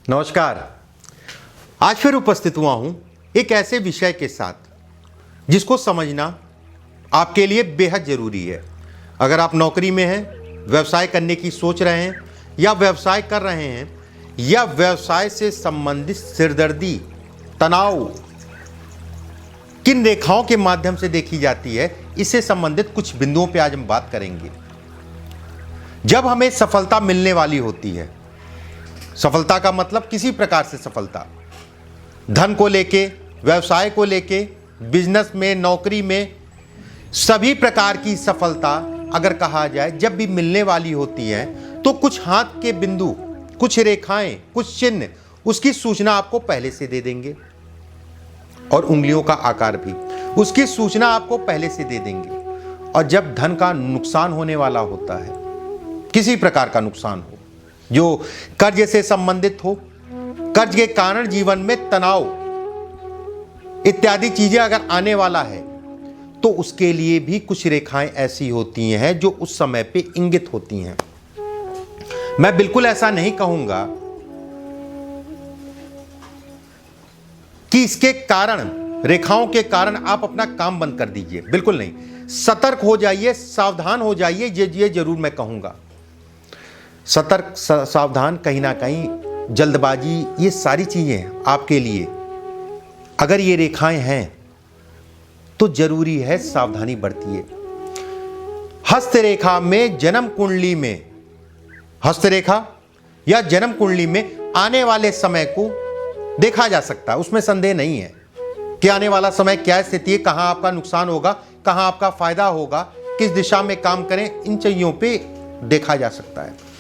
नमस्कार। आज फिर उपस्थित हुआ हूं एक ऐसे विषय के साथ जिसको समझना आपके लिए बेहद ज़रूरी है। अगर आप नौकरी में हैं, व्यवसाय करने की सोच रहे हैं या व्यवसाय कर रहे हैं या व्यवसाय से संबंधित सिरदर्दी, तनाव किन रेखाओं के माध्यम से देखी जाती है, इससे संबंधित कुछ बिंदुओं पे आज हम बात करेंगे। जब हमें सफलता मिलने वाली होती है, सफलता का मतलब किसी प्रकार से सफलता, धन को लेके, व्यवसाय को लेके, बिजनेस में, नौकरी में, सभी प्रकार की सफलता अगर कहा जाए जब भी मिलने वाली होती है तो कुछ हाथ के बिंदु, कुछ रेखाएं, कुछ चिन्ह उसकी सूचना आपको पहले से दे देंगे और उंगलियों का आकार भी उसकी सूचना आपको पहले से दे देंगे। और जब धन का नुकसान होने वाला होता है, किसी प्रकार का नुकसान हो, जो कर्ज से संबंधित हो, कर्ज के कारण जीवन में तनाव इत्यादि चीजें अगर आने वाला है तो उसके लिए भी कुछ रेखाएं ऐसी होती हैं जो उस समय पे इंगित होती हैं। मैं बिल्कुल ऐसा नहीं कहूंगा कि इसके कारण, रेखाओं के कारण आप अपना काम बंद कर दीजिए, बिल्कुल नहीं। सतर्क हो जाइए, सावधान हो जाइए, ये जरूर मैं कहूंगा। सतर्क, सावधान, कहीं ना कहीं जल्दबाजी, ये सारी चीजें आपके लिए अगर ये रेखाएं हैं तो जरूरी है सावधानी बरतिए। हस्तरेखा में, जन्म कुंडली में, हस्तरेखा या जन्म कुंडली में आने वाले समय को देखा जा सकता है, उसमें संदेह नहीं है कि आने वाला समय क्या स्थिति है, कहां आपका नुकसान होगा, कहां आपका फायदा होगा, किस दिशा में काम करें, इन चीजों पे देखा जा सकता है।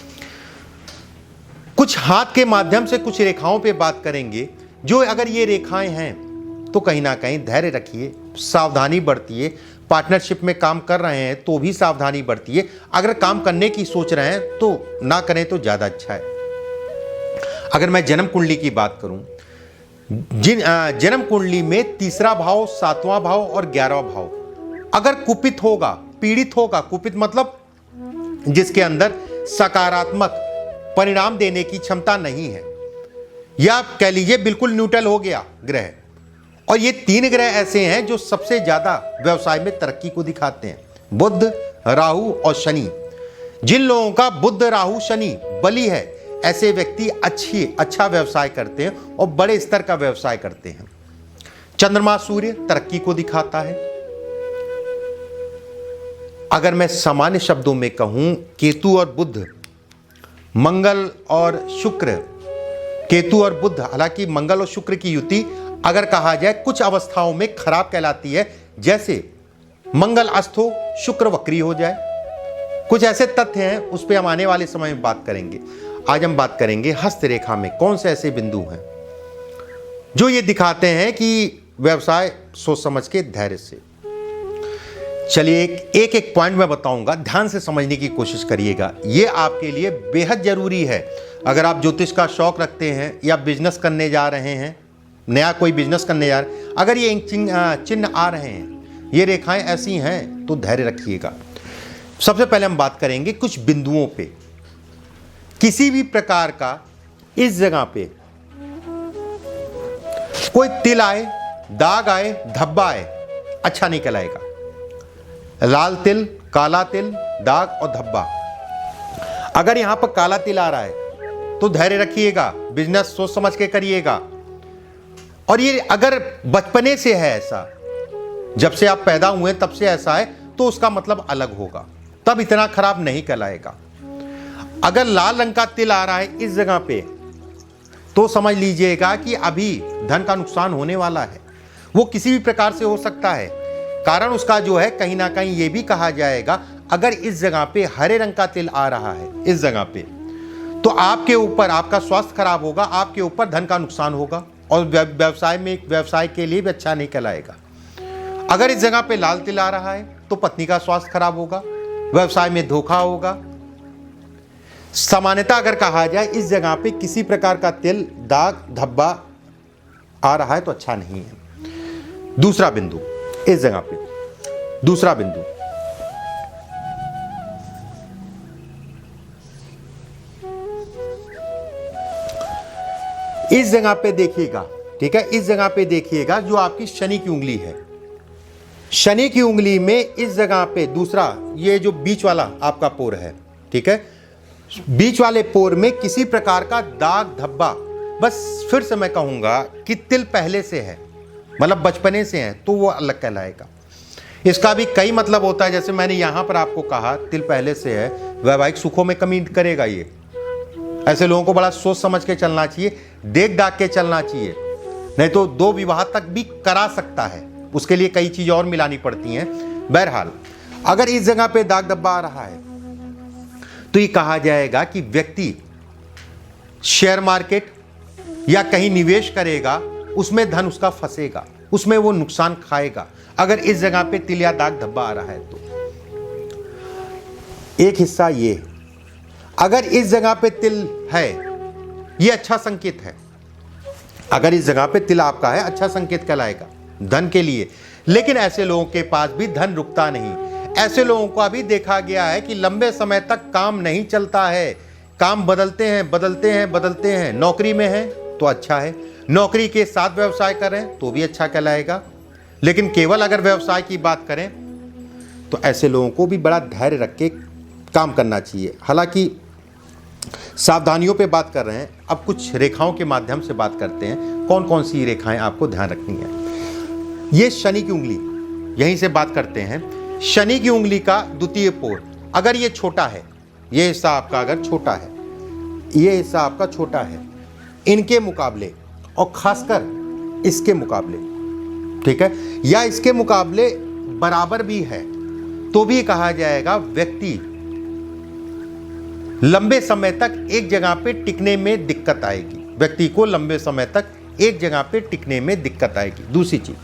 कुछ हाथ के माध्यम से कुछ रेखाओं पे बात करेंगे, जो अगर ये रेखाएं हैं तो कहीं ना कहीं धैर्य रखिए, सावधानी बरतिए। पार्टनरशिप में काम कर रहे हैं तो भी सावधानी बरतिए। अगर काम करने की सोच रहे हैं तो ना करें तो ज्यादा अच्छा है। अगर मैं जन्म कुंडली की बात करूं, जन्म कुंडली में तीसरा भाव, सातवां भाव और 11वां भाव अगर कुपित होगा, पीड़ित होगा, कुपित मतलब जिसके अंदर सकारात्मक परिणाम देने की क्षमता नहीं है, या आप कह लीजिए बिल्कुल न्यूट्रल हो गया ग्रह। और ये 3 ग्रह ऐसे हैं जो सबसे ज्यादा व्यवसाय में तरक्की को दिखाते हैं, बुध, राहु और शनि। जिन लोगों का बुध, राहु, शनि बली है, ऐसे व्यक्ति अच्छा व्यवसाय करते हैं और बड़े स्तर का व्यवसाय करते हैं। चंद्रमा, सूर्य तरक्की को दिखाता है। अगर मैं सामान्य शब्दों में कहूं, केतु और बुध, मंगल और शुक्र, केतु और बुध, हालांकि मंगल और शुक्र की युति अगर कहा जाए कुछ अवस्थाओं में खराब कहलाती है, जैसे मंगल अस्त हो, शुक्र वक्री हो जाए। कुछ ऐसे तथ्य हैं, उस पर हम आने वाले समय में बात करेंगे। आज हम बात करेंगे हस्तरेखा में कौन से ऐसे बिंदु हैं जो ये दिखाते हैं कि व्यवसाय सोच समझ के, धैर्य से। चलिए एक पॉइंट मैं बताऊंगा, ध्यान से समझने की कोशिश करिएगा। ये आपके लिए बेहद जरूरी है। अगर आप ज्योतिष का शौक रखते हैं या बिजनेस करने जा रहे हैं, नया कोई बिजनेस करने जा रहे हैं, अगर ये चिन्ह आ रहे हैं, ये रेखाएं ऐसी हैं तो धैर्य रखिएगा। सबसे पहले हम बात करेंगे कुछ बिंदुओं पे। किसी भी प्रकार का इस जगह पे कोई तिल आए, दाग आए, धब्बा आए, अच्छा नहीं कहलाएगा। लाल तिल, काला तिल, दाग और धब्बा, अगर यहां पर काला तिल आ रहा है तो धैर्य रखिएगा, बिजनेस सोच समझ के करिएगा। और ये अगर बचपने से है ऐसा, जब से आप पैदा हुए तब से ऐसा है, तो उसका मतलब अलग होगा, तब इतना खराब नहीं कहलाएगा। अगर लाल रंग का तिल आ रहा है इस जगह पे, तो समझ लीजिएगा कि अभी धन का नुकसान होने वाला है। वो किसी भी प्रकार से हो सकता है। कारण उसका जो है, कहीं ना कहीं ये भी कहा जाएगा, अगर इस जगह पे हरे रंग का तिल आ रहा है इस जगह पे, तो आपके ऊपर, आपका स्वास्थ्य खराब होगा, आपके ऊपर धन का नुकसान होगा और व्यवसाय के लिए भी अच्छा नहीं कहलाएगा। अगर इस जगह पे लाल तिल आ रहा है तो पत्नी का स्वास्थ्य खराब होगा, व्यवसाय में धोखा होगा। सामान्यतः अगर कहा जाए इस जगह पे किसी प्रकार का तिल, दाग, धब्बा आ रहा है तो अच्छा नहीं है। दूसरा बिंदु, इस जगह पे दूसरा बिंदु, इस जगह पे देखिएगा, ठीक है, इस जगह पे देखिएगा जो आपकी शनि की उंगली है। शनि की उंगली में इस जगह पे दूसरा ये जो बीच वाला आपका पोर है, ठीक है, बीच वाले पोर में किसी प्रकार का दाग धब्बा, बस फिर से मैं कहूंगा कि तिल पहले से है, मतलब बचपने से है, तो वो अलग कहलाएगा। इसका भी कई मतलब होता है, जैसे मैंने यहां पर आपको कहा तिल पहले से है, वैवाहिक सुखों में कमी करेगा ये। ऐसे लोगों को बड़ा सोच समझ के चलना चाहिए, देख दाख के चलना चाहिए, नहीं तो 2 विवाह तक भी करा सकता है, उसके लिए कई चीज़ और मिलानी पड़ती हैं। बहरहाल अगर इस जगह पे दाग धब्बा आ रहा है तो ये कहा जाएगा कि व्यक्ति शेयर मार्केट या कहीं निवेश करेगा, उसमें धन उसका फंसेगा, उसमें वो नुकसान खाएगा। अगर इस जगह पे तिल या दाग धब्बा आ रहा है तो एक हिस्सा ये, अगर इस जगह पे तिल है ये अच्छा संकेत है। अगर इस जगह पे तिल आपका है, अच्छा संकेत कहलाएगा धन के लिए। लेकिन ऐसे लोगों के पास भी धन रुकता नहीं। ऐसे लोगों का भी देखा गया है कि लंबे समय तक काम नहीं चलता है, काम बदलते हैं बदलते हैं बदलते हैं। नौकरी में है तो अच्छा है, नौकरी के साथ व्यवसाय कर रहे हैं तो भी अच्छा कहलाएगा। लेकिन केवल अगर व्यवसाय की बात करें तो ऐसे लोगों को भी बड़ा धैर्य रख के काम करना चाहिए। हालांकि सावधानियों पे बात कर रहे हैं, अब कुछ रेखाओं के माध्यम से बात करते हैं, कौन कौन सी रेखाएं आपको ध्यान रखनी है। ये शनि की उंगली, यहीं से बात करते हैं। शनि की उंगली का द्वितीय पोर, अगर ये छोटा है, ये हिस्सा आपका अगर छोटा है, ये हिस्सा आपका छोटा है इनके मुकाबले, और खासकर इसके मुकाबले, ठीक है, या इसके मुकाबले बराबर भी है, तो भी कहा जाएगा व्यक्ति लंबे समय तक एक जगह पे टिकने में दिक्कत आएगी। व्यक्ति को लंबे समय तक एक जगह पे टिकने में दिक्कत आएगी। दूसरी चीज,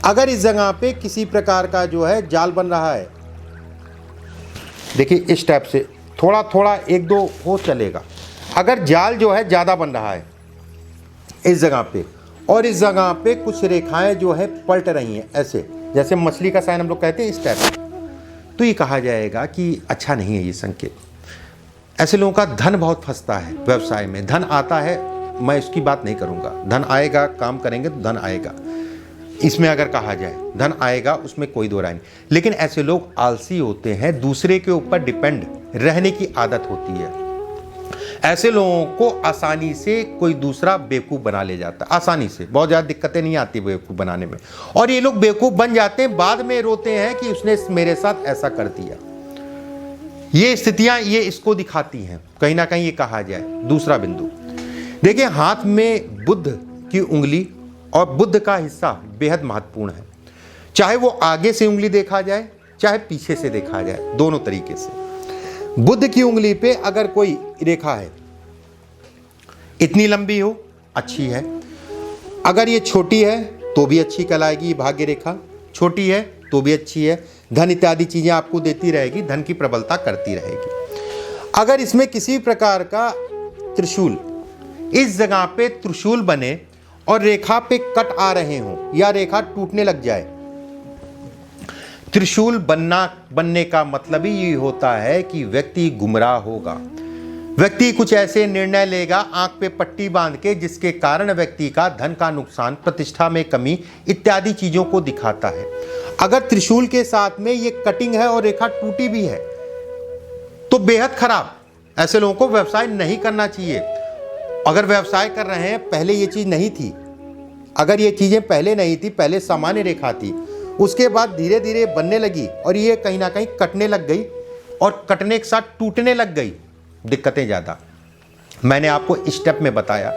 अगर इस जगह पे किसी प्रकार का जो है जाल बन रहा है, देखिए इस टाइप से थोड़ा थोड़ा 1-2 हो चलेगा। अगर जाल जो है ज़्यादा बन रहा है इस जगह पे, और इस जगह पे कुछ रेखाएं जो है पलट रही हैं, ऐसे जैसे मछली का साइन हम लोग कहते हैं इस टाइप, तो ये कहा जाएगा कि अच्छा नहीं है ये संकेत। ऐसे लोगों का धन बहुत फंसता है व्यवसाय में। धन आता है, मैं इसकी बात नहीं करूँगा, धन आएगा, काम करेंगे तो धन आएगा, इसमें अगर कहा जाए धन आएगा, उसमें कोई दो राय नहीं। लेकिन ऐसे लोग आलसी होते हैं, दूसरे के ऊपर डिपेंड रहने की आदत होती है। ऐसे लोगों को आसानी से कोई दूसरा बेवकूफ़ बना ले जाता है, आसानी से, बहुत ज़्यादा दिक्कतें नहीं आती बेवकूफ़ बनाने में। और ये लोग बेवकूफ़ बन जाते हैं, बाद में रोते हैं कि उसने मेरे साथ ऐसा कर दिया। ये स्थितियां ये इसको दिखाती हैं, कहीं ना कहीं ये कहा जाए। दूसरा बिंदु देखिए, हाथ में बुध की उंगली और बुध का हिस्सा बेहद महत्वपूर्ण है। चाहे वो आगे से उंगली देखा जाए, चाहे पीछे से देखा जाए, दोनों तरीके से। बुध की उंगली पे अगर कोई रेखा है, इतनी लंबी हो, अच्छी है। अगर ये छोटी है तो भी अच्छी कहलाएगी, भाग्य रेखा छोटी है तो भी अच्छी है, धन इत्यादि चीजें आपको देती रहेगी, धन की प्रबलता करती रहेगी। अगर इसमें किसी प्रकार का त्रिशूल, इस जगह पे त्रिशूल बने और रेखा पे कट आ रहे हों या रेखा टूटने लग जाए, त्रिशूल बनने का मतलब ही ये होता है कि व्यक्ति गुमराह होगा। व्यक्ति कुछ ऐसे निर्णय लेगा आंख पे पट्टी बांध के, जिसके कारण व्यक्ति का धन का नुकसान, प्रतिष्ठा में कमी इत्यादि चीजों को दिखाता है। अगर त्रिशूल के साथ में ये कटिंग है और रेखा टूटी भी है तो बेहद खराब। ऐसे लोगों को व्यवसाय नहीं करना चाहिए। अगर व्यवसाय कर रहे हैं, पहले ये चीज नहीं थी, अगर ये चीजें पहले नहीं थी, पहले सामान्य रेखा थी, उसके बाद धीरे धीरे बनने लगी और ये कहीं ना कहीं कटने लग गई, और कटने के साथ टूटने लग गई, दिक्कतें ज्यादा। मैंने आपको स्टेप में बताया।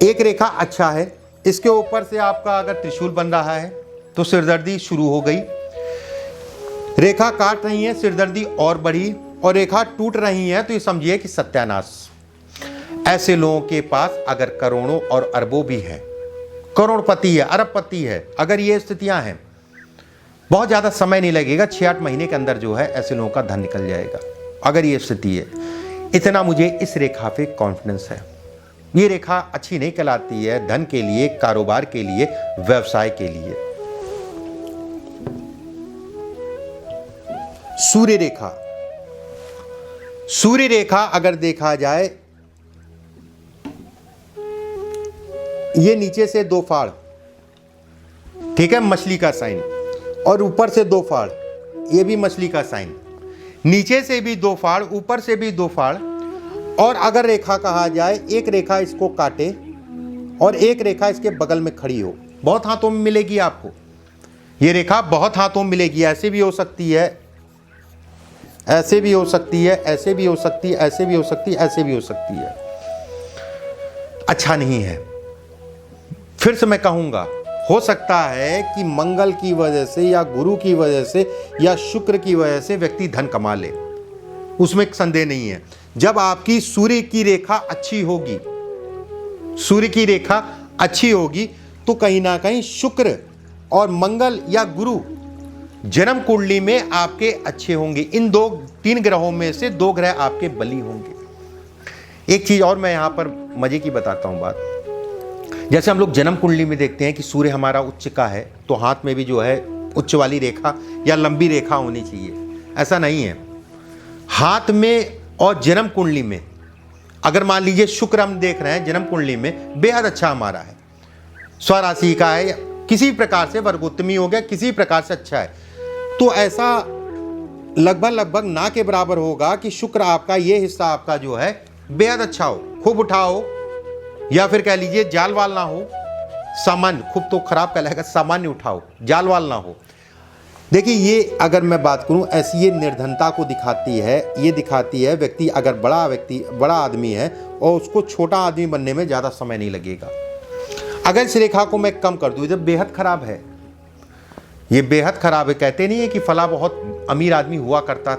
एक रेखा अच्छा है, इसके ऊपर से आपका अगर त्रिशूल बन रहा है तो सिरदर्दी शुरू हो गई। रेखा काट रही है, सिरदर्दी और बढ़ी, और रेखा टूट रही है तो ये समझिए कि सत्यानाश। ऐसे लोगों के पास अगर करोड़ों और अरबों भी है, करोड़पति है, अरबपति है, अगर ये स्थितियां हैं, बहुत ज़्यादा समय नहीं लगेगा, 6-8 महीने के अंदर जो है ऐसे लोगों का धन निकल जाएगा, अगर ये स्थिति है। इतना मुझे इस रेखा पे कॉन्फिडेंस है। ये रेखा अच्छी नहीं कहलाती है धन के लिए, कारोबार के लिए, व्यवसाय के लिए। सूर्य रेखा, सूर्य रेखा अगर देखा जाए ये नीचे से 2 फाड़, ठीक है, मछली का साइन, और ऊपर से 2 फाड़, ये भी मछली का साइन, नीचे से भी 2 फाड़, ऊपर से भी 2 फाड़। और अगर रेखा कहा जाए, एक रेखा इसको काटे और एक रेखा इसके बगल में खड़ी हो, बहुत हाथों में मिलेगी आपको ये रेखा, बहुत हाथों में मिलेगी। ऐसे भी हो सकती है, ऐसे भी हो सकती है, ऐसे भी हो सकती है, ऐसे भी हो सकती है, ऐसे भी हो सकती है। अच्छा नहीं है। फिर से मैं कहूंगा, हो सकता है कि मंगल की वजह से या गुरु की वजह से या शुक्र की वजह से व्यक्ति धन कमा ले, उसमें संदेह नहीं है। जब आपकी सूर्य की रेखा अच्छी होगी, सूर्य की रेखा अच्छी होगी, तो कहीं ना कहीं शुक्र और मंगल या गुरु जन्म कुंडली में आपके अच्छे होंगे। इन 2-3 ग्रहों में से 2 ग्रह आपके बली होंगे। एक चीज और मैं यहां पर मजे की बताता हूं बात। जैसे हम लोग जन्म कुंडली में देखते हैं कि सूर्य हमारा उच्च का है, तो हाथ में भी जो है उच्च वाली रेखा या लंबी रेखा होनी चाहिए। ऐसा नहीं है। हाथ में और जन्म कुंडली में अगर मान लीजिए शुक्र हम देख रहे हैं जन्म कुंडली में बेहद अच्छा हमारा है, स्वराशि का है, किसी प्रकार से वर्गोत्तमी हो गया, किसी प्रकार से अच्छा है, तो ऐसा लगभग ना के बराबर होगा कि शुक्र आपका ये हिस्सा आपका जो है बेहद अच्छा हो, खूब उठाओ, या फिर कह लीजिए जाल वाल ना हो, सामान्य, खूब तो खराब कहलाएगा, सामान्य उठाओ, जाल वाल ना हो। देखिए ये अगर मैं बात करूं, ऐसी ये निर्धनता को दिखाती है। ये दिखाती है व्यक्ति अगर बड़ा आदमी है और उसको छोटा आदमी बनने में ज़्यादा समय नहीं लगेगा। अगर इस रेखा को मैं कम कर दूं, जब बेहद खराब है, ये बेहद खराब है। कहते नहीं है कि फला बहुत अमीर आदमी हुआ करता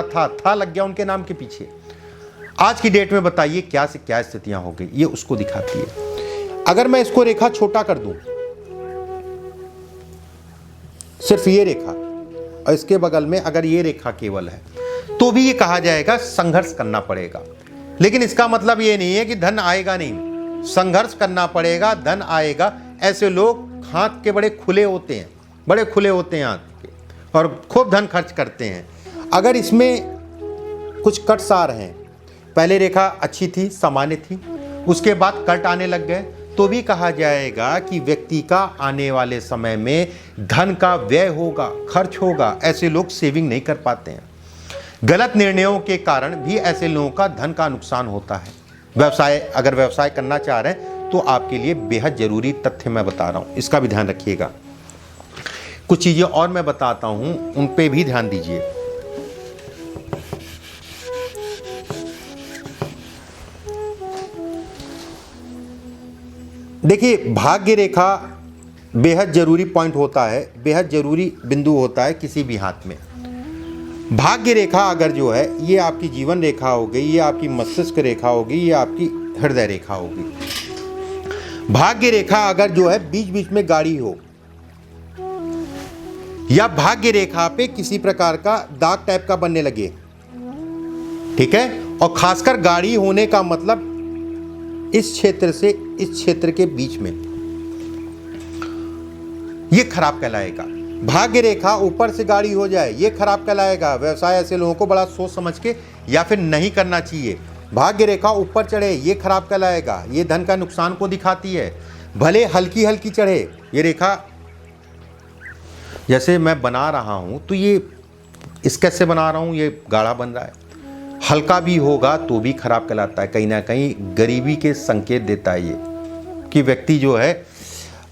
था लग गया उनके नाम के पीछे। आज की डेट में बताइए क्या से क्या स्थितियां हो गई, ये उसको दिखाती है। अगर मैं इसको रेखा छोटा कर दूं, सिर्फ ये रेखा और इसके बगल में अगर ये रेखा केवल है, तो भी ये कहा जाएगा संघर्ष करना पड़ेगा। लेकिन इसका मतलब ये नहीं है कि धन आएगा नहीं, संघर्ष करना पड़ेगा, धन आएगा। ऐसे लोग हाथ के बड़े खुले होते हैं, बड़े खुले होते हैं हाथ के, और खूब धन खर्च करते हैं। अगर इसमें कुछ कट्स आ रहे हैं, पहले रेखा अच्छी थी, सामान्य थी, उसके बाद कट आने लग गए, तो भी कहा जाएगा कि व्यक्ति का आने वाले समय में धन का व्यय होगा, खर्च होगा। ऐसे लोग सेविंग नहीं कर पाते हैं। गलत निर्णयों के कारण भी ऐसे लोगों का धन का नुकसान होता है। अगर व्यवसाय करना चाह रहे हैं तो आपके लिए बेहद जरूरी तथ्य मैं बता रहा हूं, इसका भी ध्यान रखिएगा। कुछ चीजें और मैं बताता हूं, उन पे भी ध्यान दीजिए। देखिए भाग्य रेखा बेहद जरूरी पॉइंट होता है, बेहद जरूरी बिंदु होता है किसी भी हाथ में। भाग्य रेखा अगर जो है, ये आपकी जीवन रेखा हो गई, ये आपकी मस्तिष्क रेखा होगी, ये आपकी हृदय रेखा होगी। भाग्य रेखा अगर जो है बीच बीच में गाड़ी हो, या भाग्य रेखा पे किसी प्रकार का दाग टाइप का बनने लगे, ठीक है, और खासकर गाड़ी होने का मतलब इस क्षेत्र से इस क्षेत्र के बीच में, ये खराब कहलाएगा। भाग्य रेखा ऊपर से गाड़ी हो जाए, ये खराब कहलाएगा। व्यवसाय ऐसे लोगों को बड़ा सोच समझ के या फिर नहीं करना चाहिए। भाग्य रेखा ऊपर चढ़े, ये खराब कहलाएगा, ये धन का नुकसान को दिखाती है। भले हल्की हल्की चढ़े, ये रेखा जैसे मैं बना रहा हूं, तो ये इस कैसे बना रहा हूं, ये गाढ़ा बन रहा है, हल्का भी होगा तो भी खराब कहलाता है। कहीं ना कहीं गरीबी के संकेत देता है ये, कि व्यक्ति जो है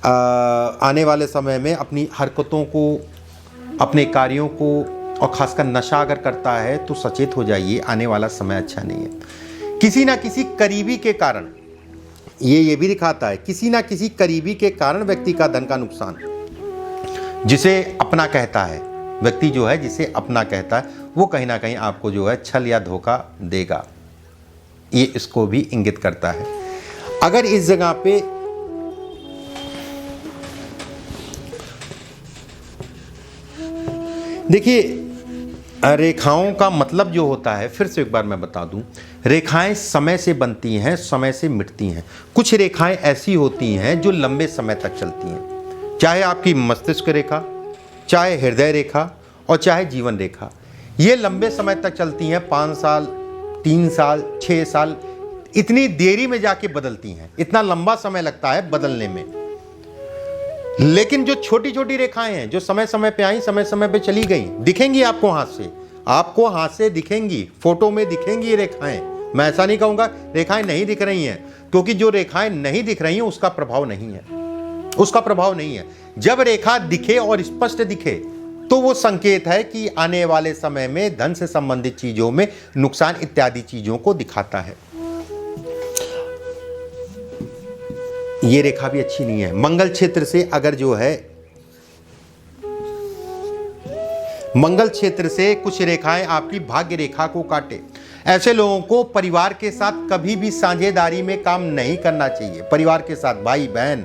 आने वाले समय में अपनी हरकतों को, अपने कार्यों को, और खासकर नशा अगर करता है तो सचेत हो जाइए, आने वाला समय अच्छा नहीं है। किसी ना किसी करीबी के कारण, ये भी दिखाता है, किसी ना किसी करीबी के कारण व्यक्ति का धन का नुकसान, जिसे अपना कहता है व्यक्ति जो है, जिसे अपना कहता है, वो कहीं ना कहीं आपको जो है छल या धोखा देगा, ये इसको भी इंगित करता है। अगर इस जगह पे देखिए, रेखाओं का मतलब जो होता है, फिर से एक बार मैं बता दूं, रेखाएं समय से बनती हैं, समय से मिटती हैं। कुछ रेखाएं ऐसी होती हैं जो लंबे समय तक चलती हैं, चाहे आपकी मस्तिष्क रेखा, चाहे हृदय रेखा, और चाहे जीवन रेखा। ये लंबे समय तक चलती हैं, 5 साल, 3 साल, 6 साल, इतनी देरी में जाके बदलती हैं, इतना लंबा समय लगता है बदलने में। लेकिन जो छोटी छोटी रेखाएं हैं, जो समय समय पे आई, समय समय पे चली गई, दिखेंगी आपको हाथ से, आपको हाथ से दिखेंगी, फोटो में दिखेंगी ये रेखाएं। मैं ऐसा नहीं कहूंगा रेखाएं नहीं दिख रही हैं, क्योंकि जो रेखाएं नहीं दिख रही हैं उसका प्रभाव नहीं है, उसका प्रभाव नहीं है। जब रेखा दिखे और स्पष्ट दिखे तो वो संकेत है कि आने वाले समय में धन से संबंधित चीजों में नुकसान इत्यादि चीजों को दिखाता है। ये रेखा भी अच्छी नहीं है। मंगल क्षेत्र से अगर जो है, मंगल क्षेत्र से कुछ रेखाएं आपकी भाग्य रेखा को काटे, ऐसे लोगों को परिवार के साथ कभी भी साझेदारी में काम नहीं करना चाहिए। परिवार के साथ, भाई बहन,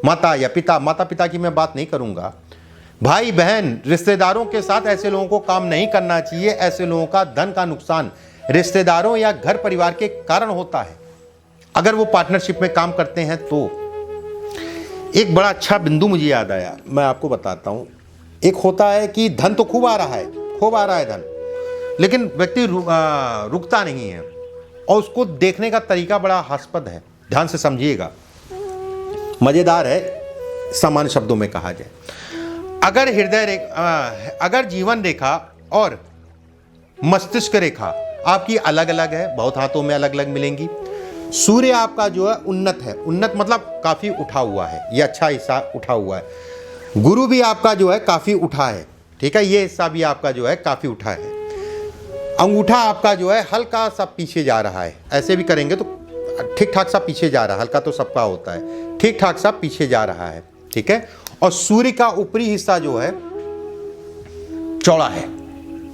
माता या पिता, माता पिता की मैं बात नहीं करूंगा, भाई बहन, रिश्तेदारों के साथ ऐसे लोगों को काम नहीं करना चाहिए। ऐसे लोगों का धन का नुकसान रिश्तेदारों या घर परिवार के कारण होता है। अगर वो पार्टनरशिप में काम करते हैं तो एक बड़ा अच्छा बिंदु मुझे याद आया, मैं आपको बताता हूं। एक होता है कि धन तो खूब आ रहा है, खूब आ रहा है धन, लेकिन व्यक्ति रुकता नहीं है और उसको देखने का तरीका बड़ा हास्पद है। ध्यान से समझिएगा, मजेदार है, सामान्य शब्दों में कहा जाए। अगर हृदय रेखा, अगर जीवन रेखा और मस्तिष्क रेखा आपकी अलग अलग है, बहुत हाथों में अलग अलग मिलेंगी। सूर्य आपका जो है उन्नत है, उन्नत मतलब काफी उठा हुआ है, ये अच्छा हिस्सा उठा हुआ है। गुरु भी आपका जो है काफी उठा है, ठीक है, ये हिस्सा भी आपका जो है काफी उठा है। अंगूठा आपका जो है हल्का सा पीछे जा रहा है, ऐसे भी करेंगे तो ठीक ठाक सा पीछे जा रहा है, हल्का तो सबका होता है, ठीक ठाक सा पीछे जा रहा है, ठीक है। और सूर्य का ऊपरी हिस्सा जो है चौड़ा है,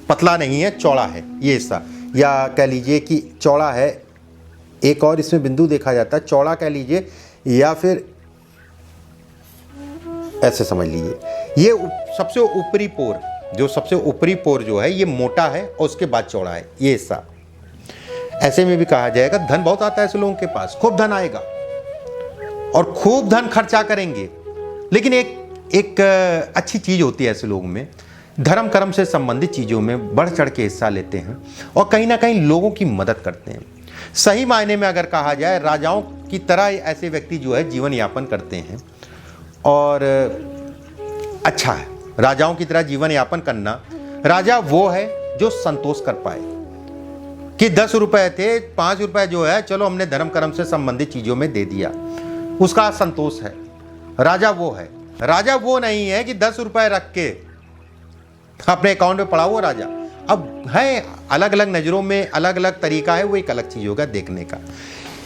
पतला नहीं है, चौड़ा है ये हिस्सा, या कह लीजिए कि चौड़ा है। एक और इसमें बिंदु देखा जाता है, चौड़ा कह लीजिए या फिर ऐसे समझ लीजिए। ये सबसे ऊपरी पोर, जो सबसे ऊपरी पोर जो है ये मोटा है और उसके बाद चौड़ा है ये हिस्सा। ऐसे में भी कहा जाएगा धन बहुत आता है ऐसे लोगों के पास, खूब धन आएगा और खूब धन खर्चा करेंगे। लेकिन एक अच्छी चीज होती है ऐसे लोगों में, धर्म कर्म से संबंधित चीजों में बढ़ चढ़ के हिस्सा लेते हैं और कहीं ना कहीं लोगों की मदद करते हैं। सही मायने में अगर कहा जाए, राजाओं की तरह ऐसे व्यक्ति जो है जीवन यापन करते हैं और अच्छा है राजाओं की तरह जीवन यापन करना। राजा वो है जो संतोष कर पाए कि 10 रुपए थे, 5 रुपए जो है चलो हमने धर्म कर्म से संबंधित चीजों में दे दिया, उसका संतोष है। राजा वो है, राजा वो नहीं है कि 10 रुपए रख के अपने अकाउंट में पड़ा हुआ राजा। अब है अलग अलग नजरों में अलग अलग तरीका है, वो एक अलग चीज होगा देखने का।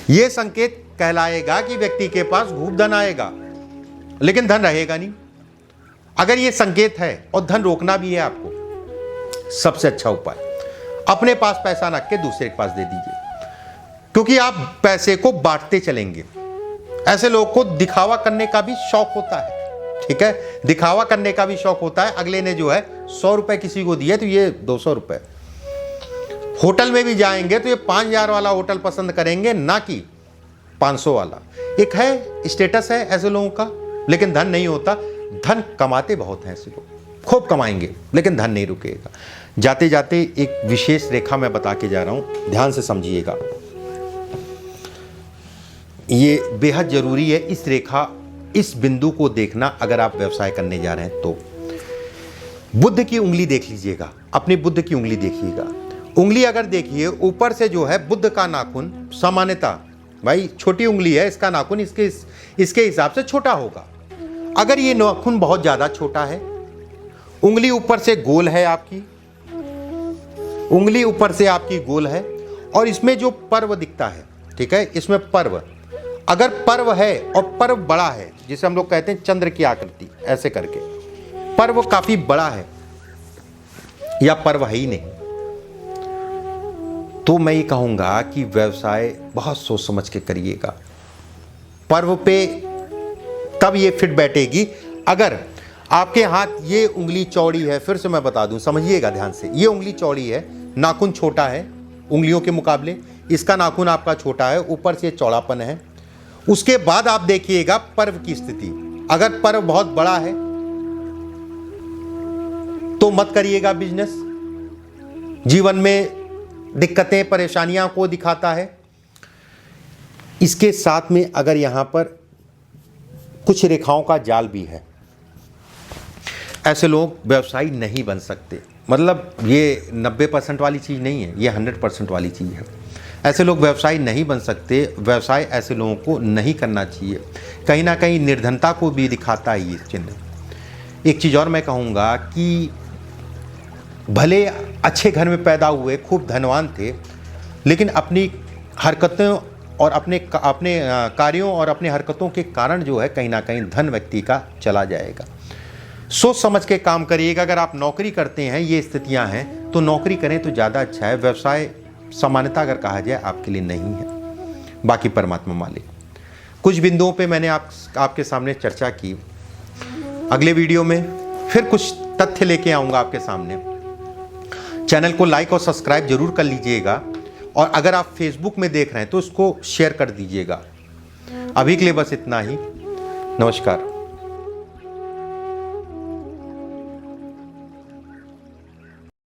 यह संकेत कहलाएगा कि व्यक्ति के पास खूब धन आएगा लेकिन धन रहेगा नहीं। अगर ये संकेत है और धन रोकना भी है आपको, सबसे अच्छा उपाय अपने पास पैसा रख के दूसरे के पास दे दीजिए, क्योंकि आप पैसे को बांटते चलेंगे। ऐसे लोगों को दिखावा करने का भी शौक होता है, ठीक है, दिखावा करने का भी शौक होता है। अगले ने जो है 100 रुपए किसी को दिए तो ये 200 रुपए। होटल में भी जाएंगे तो ये 5000 वाला होटल पसंद करेंगे ना कि 500 वाला। एक है स्टेटस है ऐसे लोगों का, लेकिन धन नहीं होता। धन कमाते बहुत हैं ऐसे लोग, खूब कमाएंगे लेकिन धन नहीं रुकेगा। जाते जाते एक विशेष रेखा मैं बता के जा रहा हूं, ध्यान से समझिएगा, ये बेहद जरूरी है। इस रेखा, इस बिंदु को देखना अगर आप व्यवसाय करने जा रहे हैं तो। बुद्ध की उंगली देख लीजिएगा, अपनी बुद्ध की उंगली देखिएगा। उंगली अगर देखिए ऊपर से जो है बुद्ध का नाखून सामान्यतः भाई छोटी उंगली है, इसका नाखून इसके हिसाब से छोटा होगा। अगर ये नाखून बहुत ज्यादा छोटा है, उंगली ऊपर से गोल है आपकी, उंगली ऊपर से आपकी गोल है और इसमें जो पर्व दिखता है, ठीक है, इसमें पर्व, अगर पर्व है और पर्व बड़ा है, जिसे हम लोग कहते हैं चंद्र की आकृति ऐसे करके, पर्व काफी बड़ा है या पर्व है ही नहीं, तो मैं ये कहूंगा कि व्यवसाय बहुत सोच समझ के करिएगा। पर्व पे तब ये फिट बैठेगी अगर आपके हाथ, ये उंगली चौड़ी है, फिर से मैं बता दूं, समझिएगा ध्यान से, ये उंगली चौड़ी है, नाखून छोटा है उंगलियों के मुकाबले, इसका नाखून आपका छोटा है, ऊपर से चौड़ापन है। उसके बाद आप देखिएगा पर्व की स्थिति, अगर पर्व बहुत बड़ा है तो मत करिएगा बिजनेस, जीवन में दिक्कतें परेशानियां को दिखाता है। इसके साथ में अगर यहाँ पर कुछ रेखाओं का जाल भी है, ऐसे लोग व्यवसायी नहीं बन सकते। मतलब ये 90% वाली चीज़ नहीं है, ये 100% वाली चीज़ है। ऐसे लोग व्यवसायी नहीं बन सकते। व्यवसाय ऐसे लोगों को नहीं करना चाहिए। कहीं ना कहीं निर्धनता को भी दिखाता है ये चिन्ह। एक चीज़ और मैं कहूँगा कि भले अच्छे घर में पैदा हुए, खूब धनवान थे, लेकिन अपनी हरकतों और अपने कार्यों और अपने हरकतों के कारण जो है कहीं ना कहीं धन व्यक्ति का चला जाएगा। सोच समझ के काम करिएगा। अगर आप नौकरी करते हैं, ये स्थितियां हैं, तो नौकरी करें तो ज़्यादा अच्छा है। व्यवसाय सामान्यता अगर कहा जाए आपके लिए नहीं है। बाकी परमात्मा मालिक। कुछ बिंदुओं पे मैंने आपके सामने चर्चा की। अगले वीडियो में फिर कुछ तथ्य लेके आऊँगा आपके सामने। चैनल को लाइक और सब्सक्राइब जरूर कर लीजिएगा, और अगर आप फेसबुक में देख रहे हैं तो उसको शेयर कर दीजिएगा। अभी के लिए बस इतना ही। नमस्कार।